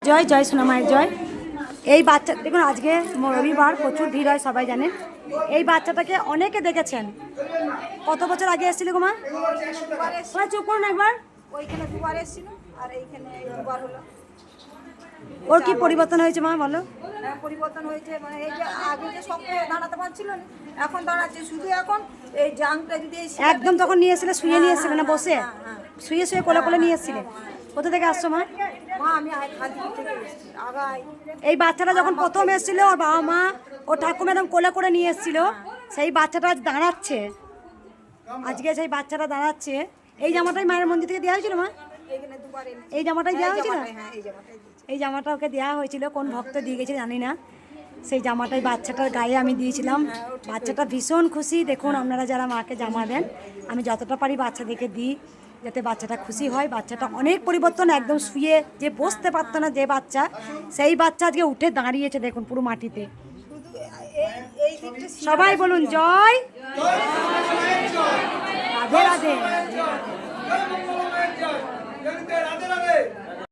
জয় জয় সোনা মায়ের জয়। এই বাচ্চা দেখুন, আজকে রবিবার, প্রচুর ভিড় হয় সবাই জানেন। এই বাচ্চাটাকে অনেকে দেখেছেন। কত বছর আগে এসেছিল গো মা? চুপ করুন একবার। ওইখানে দুবার এসেছিল আর এইখানে দুবার হলো। ওর কি পরিবর্তন হয়েছে মা বলো? হ্যাঁ, পরিবর্তন হয়েছে। মানে এই যে আগে যে শক্ত দাঁড়াতে পারছিল না, এখন দাঁড়াচ্ছে। শুধু এখন এই জাংটা যদি একদম তখন নিয়ে এসেছিলে, শুয়ে নিয়ে এসেছিলে না বসে? শুয়ে শুয়ে কোলে কোলে নিয়ে এসেছিলে। কোথা থেকে আসছো মা? মা আমি খালপুর থেকে এসেছি আগাই। এই বাচ্চাটা যখন প্রথম এসেছিল, ওর বাবা মা ও ঠাকুমা একদম কোলে করে নিয়ে এসেছিল। সেই বাচ্চাটা আজ দাঁড়াচ্ছে। আজকে সেই বাচ্চাটা দাঁড়াচ্ছে। এই জামাটাই মায়ের মন্দির থেকে দেওয়া হয়েছিল মা? এইখানে দুবার এনেছি। এই জামাটাই দেওয়া হয়েছিল? হ্যাঁ, এই জামাটাই দিয়েছি। এই জামাটা ওকে দেওয়া হয়েছিল, কোন ভক্ত দিয়ে গেছে জানি না। সেই জামাটাই বাচ্চাটার গায়ে আমি দিয়েছিলাম। বাচ্চাটা ভীষণ খুশি। দেখুন, আপনারা যারা মাকে জামা দেন, আমি যতটা পারি বাচ্চাদেরকে দিই, যাতে বাচ্চাটা খুশি হয়। বাচ্চাটা অনেক পরিবর্তন। একদম শুয়ে যে বসতে পারতো না যে বাচ্চা, সেই বাচ্চা আজকে উঠে দাঁড়িয়েছে দেখুন পুরো মাটিতে। এই দিকটা সবাই বলুন জয় রাধে রাধে।